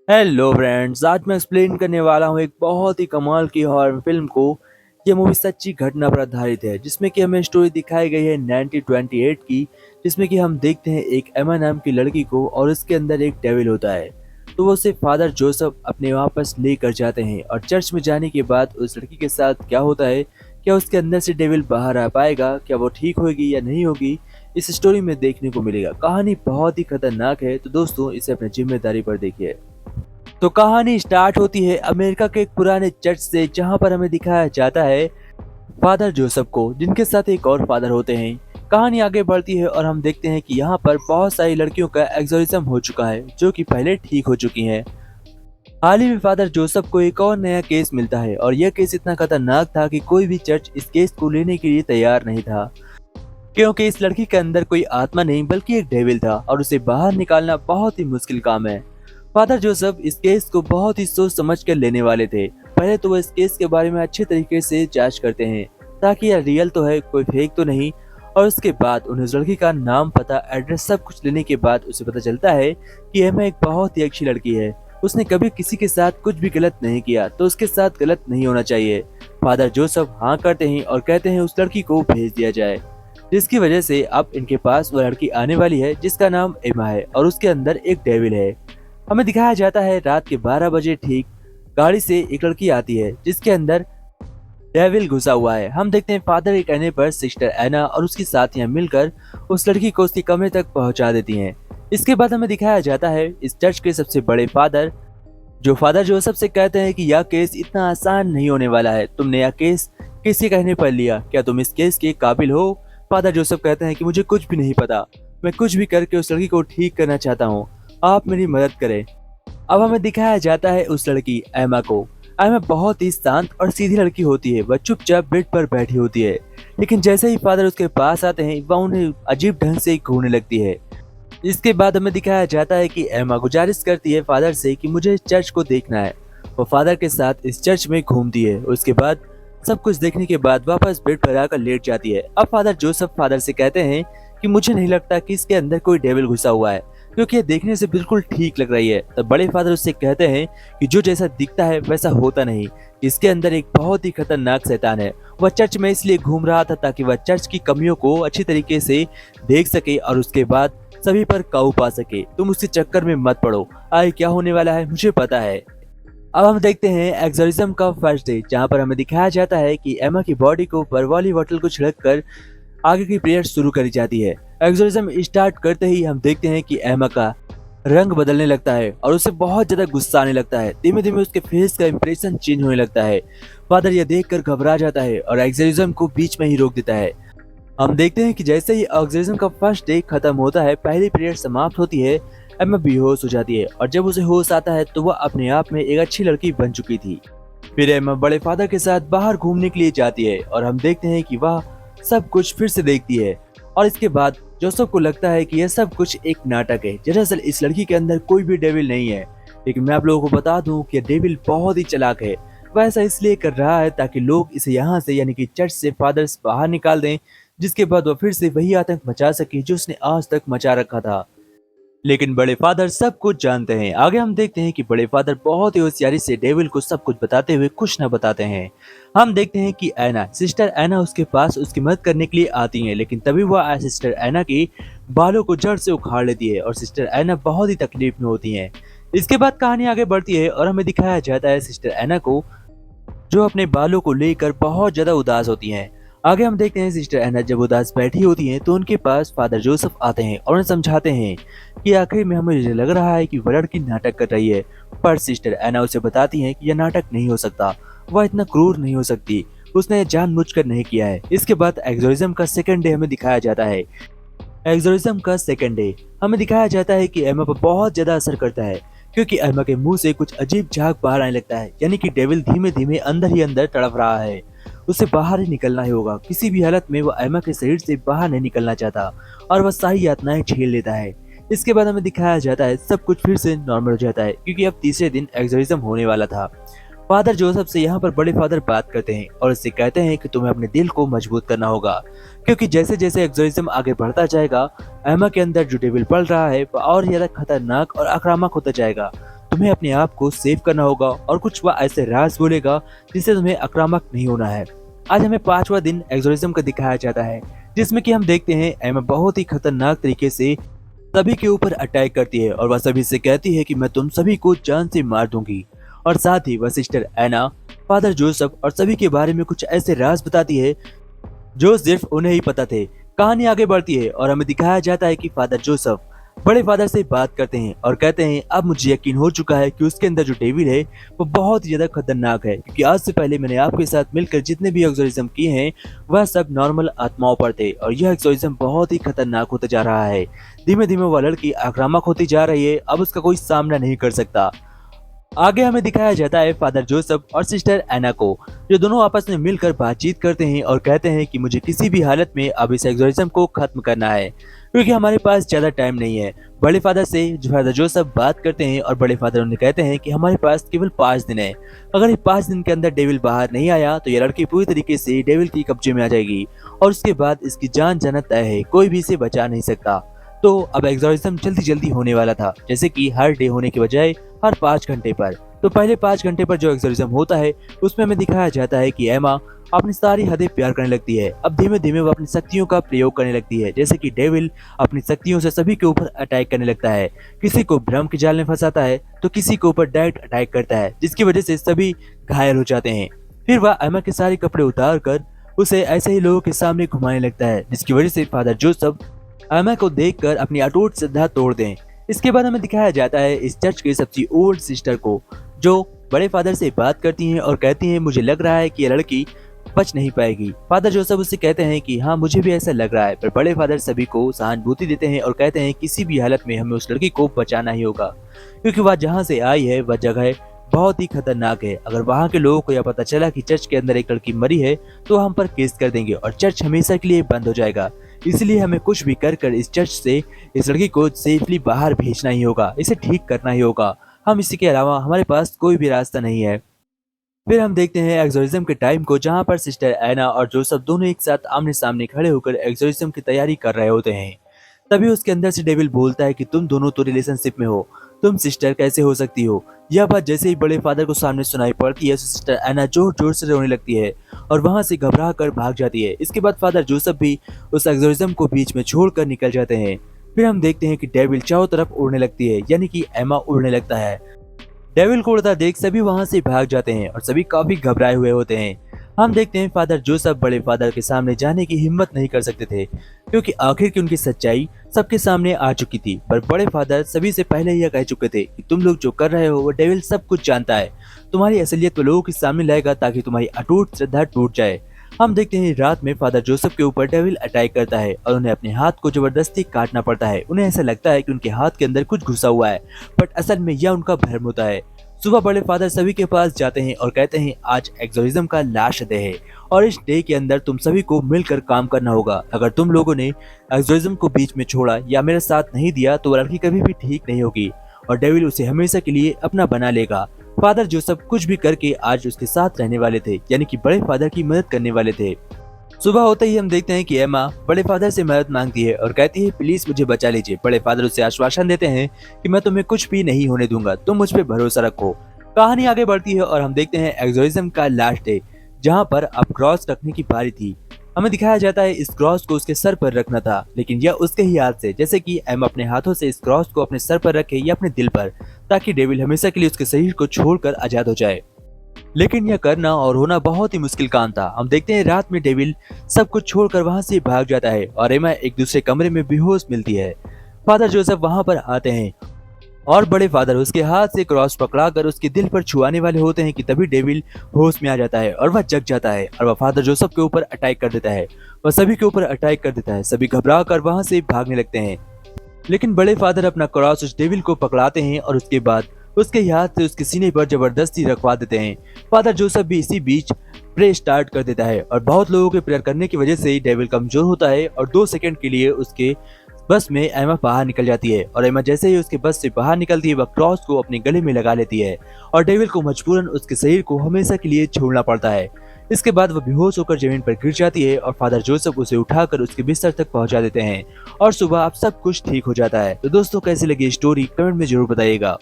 Hello friends, आज मैं explain करने वाला हूँ एक बहुत ही कमाल की हॉरर फिल्म को। ये मूवी सच्ची घटना पर आधारित है, जिसमें कि हमें स्टोरी दिखाई गई है 1928 की, जिसमें कि हम देखते हैं एक एमा नाम की लड़की को और उसके अंदर एक डेविल होता है। तो वो उसे फादर जोसेफ अपने वापस लेकर जाते हैं और चर्च में जाने के बाद उस लड़की के साथ क्या होता है, क्या उसके अंदर से डेविल बाहर आ पाएगा, क्या वो ठीक होगी या नहीं होगी, इस स्टोरी में देखने को मिलेगा। कहानी बहुत ही खतरनाक है, तो दोस्तों इसे अपनी जिम्मेदारी पर देखिए। तो कहानी स्टार्ट होती है अमेरिका के एक पुराने चर्च से, जहां पर हमें दिखाया जाता है फादर जोसेफ को, जिनके साथ एक और फादर होते हैं। कहानी आगे बढ़ती है और हम देखते हैं कि यहाँ पर बहुत सारी लड़कियों का एक्सोर्सिज्म हो चुका है, जो कि पहले ठीक हो चुकी हैं। हाल ही में फादर जोसेफ को एक और नया केस मिलता है और यह केस इतना खतरनाक था कि कोई भी चर्च इस केस को लेने के लिए तैयार नहीं था, क्योंकि इस लड़की के अंदर कोई आत्मा नहीं बल्कि एक डेविल था और उसे बाहर निकालना बहुत ही मुश्किल काम है। फादर जोसेफ इस केस को बहुत ही सोच समझ कर लेने वाले थे। पहले तो वो इस केस के बारे में अच्छे तरीके से जांच करते हैं, ताकि यह रियल तो है, कोई फेक तो नहीं। और उसके बाद उन्हें उस लड़की का नाम, पता, एड्रेस सब कुछ लेने के बाद उसे पता चलता है कि एमा एक बहुत ही अच्छी लड़की है। उसने कभी किसी के साथ कुछ भी गलत नहीं किया, तो उसके साथ गलत नहीं होना चाहिए। फादर जोसेफ हाँ करते हैं और कहते हैं उस लड़की को भेज दिया जाए, जिसकी वजह से अब इनके पास वो लड़की आने वाली है जिसका नाम एमा है और उसके अंदर एक डेविल है। हमें दिखाया जाता है रात के 12 बजे ठीक गाड़ी से एक लड़की आती है जिसके अंदर डेविल घुसा हुआ है। हम देखते हैं फादर के कहने पर सिस्टर एना और उसकी साथियां मिलकर उस लड़की को उसके कमरे तक पहुंचा देती हैं। इसके बाद हमें दिखाया जाता है इस चर्च के सबसे बड़े फादर, जो फादर जोसेफ से कहते हैं कि यह केस इतना आसान नहीं होने वाला है। तुमने यह केस किसके कहने पर लिया? क्या तुम इस केस के काबिल हो? फादर जोसेफ कहते हैं कि मुझे कुछ भी नहीं पता, मैं कुछ भी करके उस लड़की को ठीक करना चाहता हूँ, आप मेरी मदद करें। अब हमें दिखाया जाता है उस लड़की एमा को। एमा बहुत ही शांत और सीधी लड़की होती है, वह चुपचाप बेड पर बैठी होती है, लेकिन जैसे ही फादर उसके पास आते हैं वह उन्हें अजीब ढंग से घूरने लगती है। इसके बाद हमें दिखाया जाता है कि एमा गुजारिश करती है फादर से कि मुझे इस चर्च को देखना है। वो फादर के साथ इस चर्च में घूमती है। उसके बाद सब कुछ देखने के बाद वापस बेड पर आकर लेट जाती है। अब फादर जोसेफ फादर से कहते हैं कि मुझे नहीं लगता कि इसके अंदर कोई डेविल घुसा हुआ है, क्योंकि ये देखने से बिल्कुल ठीक लग रही है। तब बड़े फादर उससे कहते हैं कि जो जैसा दिखता है वैसा होता नहीं, इसके अंदर एक बहुत ही खतरनाक शैतान है। वह चर्च में इसलिए घूम रहा था ताकि वह चर्च की कमियों को अच्छी तरीके से देख सके और उसके बाद सभी पर काबू पा सके। तुम उसके चक्कर में मत पड़ो, आगे क्या होने वाला है मुझे पता है। अब हम देखते हैं एक्सोर्सिज्म का फर्स्ट डे, जहाँ पर हमें दिखाया जाता है कि एमा की बॉडी को परवाली बोतल को छिड़क कर आगे की प्रेयर शुरू करी जाती है। एक्सोर्सिज्म स्टार्ट करते ही हम देखते हैं कि एमा का रंग बदलने लगता है और उसे बहुत ज्यादा गुस्सा आने लगता है। धीमे धीमे उसके फेस का इंप्रेशन चेंज होने लगता है। फादर यह देखकर घबरा जाता है और एक्सोर्सिज्म को बीच में ही रोक देता है। हम देखते हैं कि जैसे ही एक्सोर्सिज्म का फर्स्ट डे खत्म होता है, पहली पीरियड समाप्त होती है, एमा बेहोश हो जाती है और जब उसे होश आता है तो वह अपने आप में एक अच्छी लड़की बन चुकी थी। फिर एमा बड़े फादर के साथ बाहर घूमने के लिए जाती है और हम देखते हैं कि वह सब कुछ फिर से देखती है। और इसके बाद जोसेफ को लगता है कि यह सब कुछ एक नाटक है। दरअसल इस लड़की के अंदर कोई भी डेविल नहीं है, लेकिन मैं आप लोगों को बता दूं कि डेविल बहुत ही चालाक है। वह ऐसा इसलिए कर रहा है ताकि लोग इसे यहाँ से यानी कि चर्च से फादर्स बाहर निकाल दें, जिसके बाद वह फिर से वही आतंक मचा सके जो उसने आज तक मचा रखा था। लेकिन बड़े फादर सब कुछ जानते हैं। आगे हम देखते हैं कि बड़े फादर बहुत ही होशियारी से डेविल को सब कुछ बताते हुए कुछ न बताते हैं। हम देखते हैं कि एना, सिस्टर एना उसके पास उसकी मदद करने के लिए आती हैं, लेकिन तभी वह सिस्टर एना की बालों को जड़ से उखाड़ लेती है और सिस्टर एना बहुत ही तकलीफ में होती हैं। इसके बाद कहानी आगे बढ़ती है और हमें दिखाया जाता है सिस्टर एना को, जो अपने बालों को लेकर बहुत ज्यादा उदास होती हैं। आगे हम देखते हैं सिस्टर एना जब उदास बैठी होती हैं तो उनके पास फादर जोसेफ आते हैं और उन्हें समझाते हैं कि आखिर में हमें लग रहा है कि वह लड़की नाटक कर रही है। पर सिस्टर एना उसे बताती हैं कि यह नाटक नहीं हो सकता, वह इतना क्रूर नहीं हो सकती, उसने जानबूझकर नहीं किया है। इसके बाद एक्सोर्सिज्म का सेकंड डे हमें दिखाया जाता है। एक्सोर्सिज्म का सेकंड डे हमें दिखाया जाता है कि एमा पर बहुत ज्यादा असर करता है, क्योंकि एमा के मुंह से कुछ अजीब झाग बाहर आने लगता है, यानी कि डेविल धीमे धीमे अंदर ही अंदर तड़प रहा है। उसे बाहर ही निकलना ही होगा। किसी भी हालत में वह एमा के शरीर से बाहर नहीं निकलना चाहता और वह सारी यातनाएं झेल लेता है। इसके बाद हमें दिखाया जाता है सब कुछ फिर से नॉर्मल हो जाता है, क्योंकि अब तीसरे दिन एक्सोर्सिज्म होने वाला था। फादर जोसेफ से यहाँ पर बड़े फादर बात करते हैं और उससे कहते हैं कि तुम्हें अपने दिल को मजबूत करना होगा, क्योंकि जैसे जैसे एक्सोर्सिज्म आगे बढ़ता जाएगा, एमा के अंदर जो डेविल पल रहा है वह और ज्यादा खतरनाक और आक्रामक होता जाएगा। तुम्हें अपने आप को सेव करना होगा और कुछ वह ऐसे राज बोलेगा जिससे तुम्हें आक्रामक नहीं होना है। आज हमें 5वां दिन एक्सोर्सिज्म का दिखाया जाता है, जिसमें कि हम देखते हैं एमा बहुत ही खतरनाक तरीके से सभी के ऊपर अटैक करती है और वह सभी से कहती है कि मैं तुम सभी को जान से मार दूंगी। और साथ ही वह सिस्टर एना, फादर जोसेफ और सभी के बारे में कुछ ऐसे राज बताती है जो सिर्फ उन्हें ही पता थे। कहानी आगे बढ़ती है और हमें दिखाया जाता है कि फादर जोसेफ बड़े फादर से बात करते हैं और कहते हैं अब मुझे यकीन हो चुका है कि उसके अंदर जो डेविल है वो बहुत ही ज्यादा खतरनाक है, क्योंकि आज से पहले मैंने आपके साथ मिलकर जितने भी एक्सोर्सिज्म किए हैं वह सब नॉर्मल आत्माओं पर थे और यह एक्सोर्सिज्म बहुत ही खतरनाक होता जा रहा है। धीमे धीमे वह लड़की आक्रामक होती जा रही है, अब उसका कोई सामना नहीं कर सकता। आगे हमें दिखाया जाता है फादर जोसेफ और सिस्टर एना को, जो दोनों आपस में मिलकर बातचीत करते हैं और कहते हैं कि मुझे किसी भी हालत में अब इस एक्सोर्सिज्म को खत्म करना है, क्योंकि हमारे पास ज्यादा टाइम नहीं है। बड़े फादर से जो फादर जोसेफ बात करते हैं और बड़े फादर उन्हें कहते हैं कि हमारे पास केवल 5 दिन है। अगर ये 5 दिन के अंदर डेविल बाहर नहीं आया तो यह लड़की पूरी तरीके से डेविल की कब्जे में आ जाएगी और उसके बाद इसकी जान जाना तय है, कोई भी इसे बचा नहीं सकता। तो अब एक्सोर्सिज्म जल्दी जल्दी होने वाला था, जैसे कि हर डे होने के बजाय हर 5 घंटे पर। तो पहले 5 घंटे पर जो एक्सोर्सिज्म होता है उसमें हमें दिखाया जाता है कि एमा अपनी सारी हदें प्यार करने लगती है। अब धीमे धीमे वो अपनी शक्तियों का प्रयोग करने लगती है, जैसे कि डेविल अपनी शक्तियों से सभी के ऊपर अटैक करने लगता है। किसी को भ्रम के जाल में फंसाता है तो किसी के ऊपर डायरेक्ट अटैक करता है, जिसकी वजह से सभी घायल हो जाते हैं। फिर वह एमा के सारे कपड़े उतार कर उसे ऐसे ही लोगों के सामने घुमाने लगता है, जिसकी वजह से फादर जोसेफ एमा को देखकर अपनी अटूट श्रद्धा तोड़ दें। इसके बाद हमें दिखाया जाता है इस चर्च की सबसे ओल्ड सिस्टर को, जो बड़े फादर से बात करती हैं और कहती हैं मुझे लग रहा है कि यह लड़की बच नहीं पाएगी। फादर जोसेफ उससे कहते हैं कि हाँ मुझे भी ऐसा लग रहा है, पर बड़े फादर सभी को सहानुभूति देते हैं और कहते हैं किसी भी हालत में हमें उस लड़की को बचाना ही होगा, क्योंकि वह जहाँ से आई है वह जगह बहुत ही खतरनाक है। अगर वहाँ के लोगों को यह पता चला कि चर्च के अंदर एक लड़की मरी है तो हम पर केस कर देंगे और चर्च हमेशा के लिए बंद हो जाएगा। इसलिए हमें कुछ भी कर इस चर्च से इस लड़की को सेफली बाहर भेजना ही होगा, इसे ठीक करना ही होगा। हम इसी के अलावा हमारे पास कोई भी रास्ता नहीं है। फिर हम देखते हैं एक्सोर्सिज्म के टाइम को, जहां पर सिस्टर एना और जोसेफ दोनों एक साथ आमने सामने खड़े होकर एक्सोर्सिज्म की तैयारी कर रहे होते हैं। तभी उसके अंदर से डेविल बोलता है कि तुम दोनों तो रिलेशनशिप में हो, तुम सिस्टर कैसे हो सकती हो। यह बात जैसे ही बड़े फादर को सामने सुनाई पड़ती है, सिस्टर एना जोर जोर से रोने लगती है और वहां से घबरा कर भाग जाती है। इसके बाद फादर जोसेफ भी उस एक्सोर्सिज्म को बीच में छोड़कर निकल जाते हैं। फिर हम देखते हैं कि डेविल चारों तरफ उड़ने लगती है, यानी कि एमा उड़ने लगता है। डेविल को उड़ता देख सभी वहां से भाग जाते हैं और सभी काफी घबराए हुए होते हैं। हम देखते हैं फादर जोसेफ बड़े फादर के सामने जाने की हिम्मत नहीं कर सकते थे, क्योंकि आखिर की उनकी सच्चाई सबके सामने आ चुकी थी। पर बड़े फादर सभी से पहले यह कह चुके थे कि तुम लोग जो कर रहे हो वो डेविल सब कुछ जानता है, तुम्हारी असलियत वो लोगों के सामने लाएगा ताकि तुम्हारी अटूट श्रद्धा टूट जाए। हम देखते हैं रात में फादर जोसेफ के ऊपर डेविल अटैक करता है और उन्हें अपने हाथ को जबरदस्ती काटना पड़ता है। उन्हें ऐसा लगता है कि उनके हाथ के अंदर कुछ घुसा हुआ है, बट असल में यह उनका भ्रम होता है। सुबह बड़े फादर सभी के पास जाते हैं और कहते हैं आज एक्सोर्सिज्म का लास्ट डे है और इस डे के अंदर तुम सभी को मिलकर काम करना होगा। अगर तुम लोगों ने एक्सोर्सिज्म को बीच में छोड़ा या मेरा साथ नहीं दिया तो वो लड़की कभी भी ठीक नहीं होगी और डेविल उसे हमेशा के लिए अपना बना लेगा। फादर जोसेफ कुछ भी करके आज उसके साथ रहने वाले थे, यानी कि बड़े फादर की मदद करने वाले थे। सुबह होते ही हम देखते हैं कि एमा बड़े फादर से मदद मांगती है और कहती है प्लीज मुझे बचा लीजिए। बड़े फादर उसे आश्वासन देते हैं कि मैं तुम्हें कुछ भी नहीं होने दूंगा, तुम मुझ पे भरोसा रखो। कहानी आगे बढ़ती है और हम देखते हैं एक्सोर्सिज्म का लास्ट डे, जहां पर अब क्रॉस रखने की बारी थी। हमें दिखाया जाता है इस क्रॉस को उसके सर पर रखना था, लेकिन यह उसके ही हाथ से, जैसे कि एमा अपने हाथों से इस क्रॉस को अपने सर पर रखे या अपने दिल पर, ताकि डेविल हमेशा के लिए उसके शरीर को छोड़कर आजाद हो जाए। लेकिन यह करना और होना बहुत ही मुश्किल काम था। हम देखते हैं रात में डेविल सब कुछ छोड़कर वहां से भाग जाता है और एमा एक दूसरे कमरे में बेहोश मिलती है। फादर जोसेफ वहां पर आते हैं और बड़े फादर उसके हाथ से क्रॉस पकड़ाकर उसके दिल पर छुआने वाले होते हैं कि तभी डेविल होश में आ जाता है और वह जग जाता है और वह फादर जोसेफ के ऊपर अटैक कर देता है। वह सभी के ऊपर अटैक कर देता है, सभी घबरा कर वहां से भागने लगते हैं। लेकिन बड़े फादर अपना क्रॉस उस डेविल को पकड़ाते हैं और उसके बाद उसके हाथ से उसके सीने पर जबरदस्ती रखवा देते हैं। फादर जोसेफ भी इसी बीच प्रे स्टार्ट कर देता है और बहुत लोगों के प्रेयर करने की वजह से डेविल कमजोर होता है और 2 सेकंड के लिए उसके बस में एमा बाहर निकल जाती है और एमा जैसे ही उसके बस से बाहर निकलती है वह क्रॉस को अपने गले में लगा लेती है और डेविल को मजबूरन उसके शरीर को हमेशा के लिए छोड़ना पड़ता है। इसके बाद वह बेहोश होकर जमीन पर गिर जाती है और फादर जोसेफ उसे उठाकर उसके बिस्तर तक पहुंचा देते हैं और सुबह अब सब कुछ ठीक हो जाता है। तो दोस्तों कैसी लगी स्टोरी कमेंट में जरूर बताइएगा।